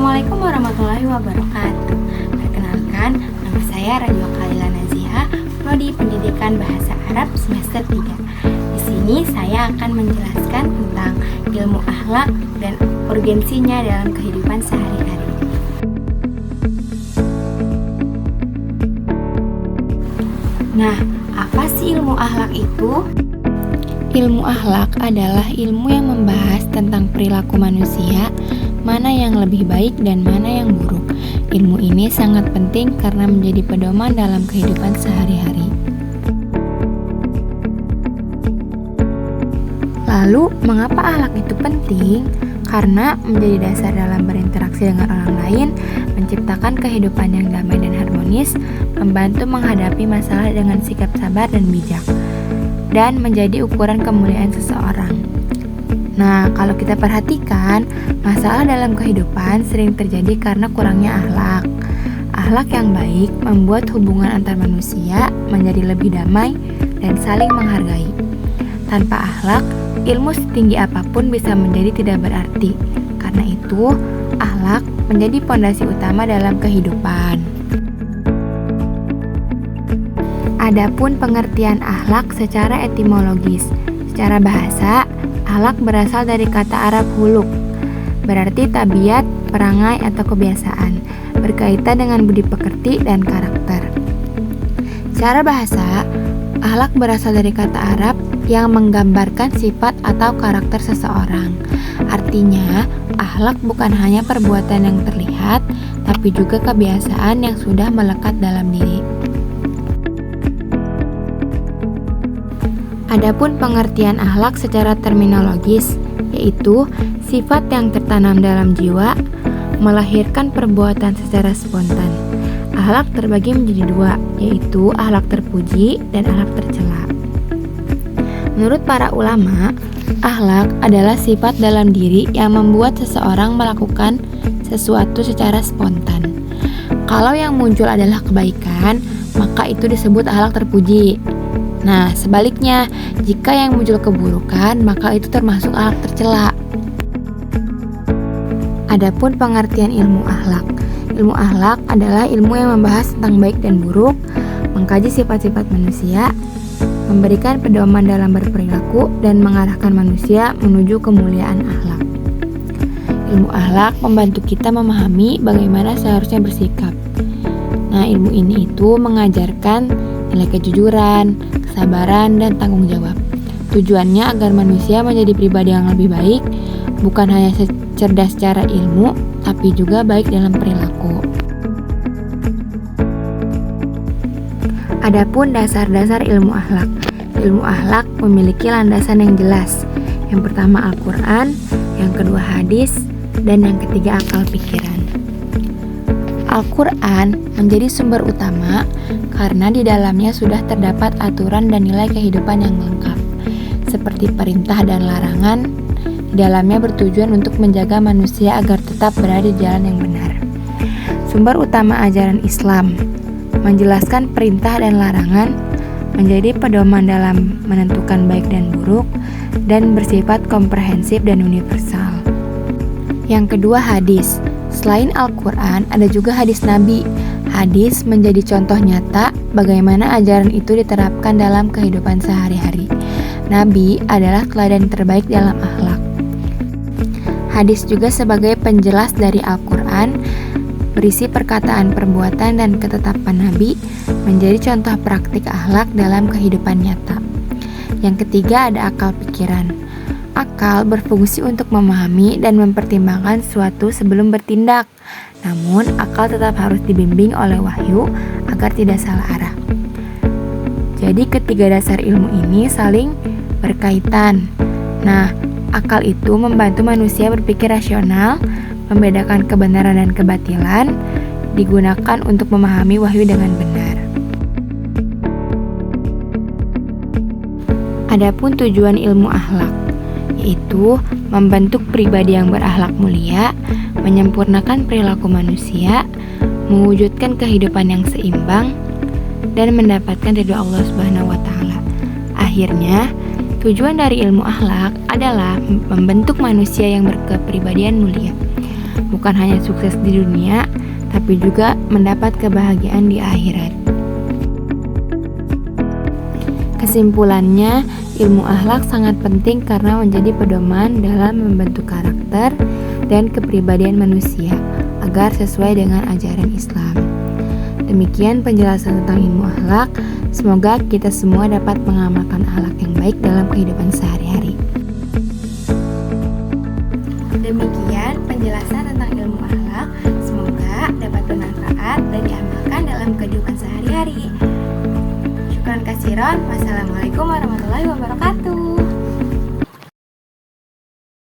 Assalamualaikum warahmatullahi wabarakatuh. Perkenalkan, nama saya Rajwa Khalila Naziha, Prodi Pendidikan Bahasa Arab semester 3. Di sini saya akan menjelaskan tentang ilmu akhlak dan urgensinya dalam kehidupan sehari-hari. Nah, apa sih ilmu akhlak itu? Ilmu akhlak adalah ilmu yang membahas tentang perilaku manusia, mana yang lebih baik dan mana yang buruk. Ilmu ini sangat penting karena menjadi pedoman dalam kehidupan sehari-hari. Lalu, mengapa akhlak itu penting? Karena menjadi dasar dalam berinteraksi dengan orang lain, menciptakan kehidupan yang damai dan harmonis, membantu menghadapi masalah dengan sikap sabar dan bijak, dan menjadi ukuran kemuliaan seseorang. Nah, kalau kita perhatikan, masalah dalam kehidupan sering terjadi karena kurangnya akhlak. Akhlak yang baik membuat hubungan antar manusia menjadi lebih damai dan saling menghargai. Tanpa akhlak, ilmu setinggi apapun bisa menjadi tidak berarti. Karena itu, akhlak menjadi pondasi utama dalam kehidupan. Adapun pengertian akhlak secara etimologis. Secara bahasa, akhlak berasal dari kata Arab huluk, berarti tabiat, perangai, atau kebiasaan, berkaitan dengan budi pekerti dan karakter. Secara bahasa, akhlak berasal dari kata Arab yang menggambarkan sifat atau karakter seseorang. Artinya, akhlak bukan hanya perbuatan yang terlihat, tapi juga kebiasaan yang sudah melekat dalam diri. Adapun pengertian akhlak secara terminologis, yaitu sifat yang tertanam dalam jiwa, melahirkan perbuatan secara spontan. Akhlak terbagi menjadi dua, yaitu akhlak terpuji dan akhlak tercela. Menurut para ulama, akhlak adalah sifat dalam diri yang membuat seseorang melakukan sesuatu secara spontan. Kalau yang muncul adalah kebaikan, maka itu disebut akhlak terpuji. Nah, sebaliknya, jika yang muncul keburukan, maka itu termasuk akhlak tercela. Adapun pengertian ilmu akhlak. Ilmu akhlak adalah ilmu yang membahas tentang baik dan buruk, mengkaji sifat-sifat manusia, memberikan pedoman dalam berperilaku, dan mengarahkan manusia menuju kemuliaan akhlak. Ilmu akhlak membantu kita memahami bagaimana seharusnya bersikap. Nah, ilmu ini itu mengajarkan nilai kejujuran, kesabaran, dan tanggung jawab. Tujuannya agar manusia menjadi pribadi yang lebih baik, bukan hanya cerdas secara ilmu, tapi juga baik dalam perilaku. Adapun dasar-dasar ilmu akhlak. Ilmu akhlak memiliki landasan yang jelas. Yang pertama Al-Quran, yang kedua hadis, dan yang ketiga akal pikiran. Al-Quran menjadi sumber utama karena di dalamnya sudah terdapat aturan dan nilai kehidupan yang lengkap, seperti perintah dan larangan. Di dalamnya bertujuan untuk menjaga manusia agar tetap berada di jalan yang benar. Sumber utama ajaran Islam menjelaskan perintah dan larangan, menjadi pedoman dalam menentukan baik dan buruk, dan bersifat komprehensif dan universal. Yang kedua hadis. Selain Al-Quran, ada juga hadis Nabi. Hadis menjadi contoh nyata bagaimana ajaran itu diterapkan dalam kehidupan sehari-hari. Nabi adalah teladan terbaik dalam akhlak. Hadis juga sebagai penjelas dari Al-Quran, berisi perkataan, perbuatan, dan ketetapan Nabi, menjadi contoh praktik akhlak dalam kehidupan nyata. Yang ketiga ada akal pikiran. Akal berfungsi untuk memahami dan mempertimbangkan sesuatu sebelum bertindak. Namun, akal tetap harus dibimbing oleh wahyu agar tidak salah arah. Jadi, ketiga dasar ilmu ini saling berkaitan. Nah, akal itu membantu manusia berpikir rasional, membedakan kebenaran dan kebatilan, digunakan untuk memahami wahyu dengan benar. Adapun tujuan ilmu akhlak, yaitu membentuk pribadi yang berakhlak mulia, menyempurnakan perilaku manusia, mewujudkan kehidupan yang seimbang, dan mendapatkan ridho Allah Subhanahu wa Ta'ala. Akhirnya, tujuan dari ilmu akhlak adalah membentuk manusia yang berkepribadian mulia. bukan hanya sukses di dunia, tapi juga mendapat kebahagiaan di akhirat. Kesimpulannya, ilmu akhlak sangat penting karena menjadi pedoman dalam membentuk karakter dan kepribadian manusia agar sesuai dengan ajaran Islam. Demikian penjelasan tentang ilmu akhlak. Semoga kita semua dapat mengamalkan akhlak yang baik dalam kehidupan sehari-hari. Demikian penjelasan tentang ilmu akhlak. Semoga dapat bermanfaat dan diamalkan dalam kehidupan sehari-hari. Syukran kasiron. Wassalamualaikum warahmatullahi wabarakatuh.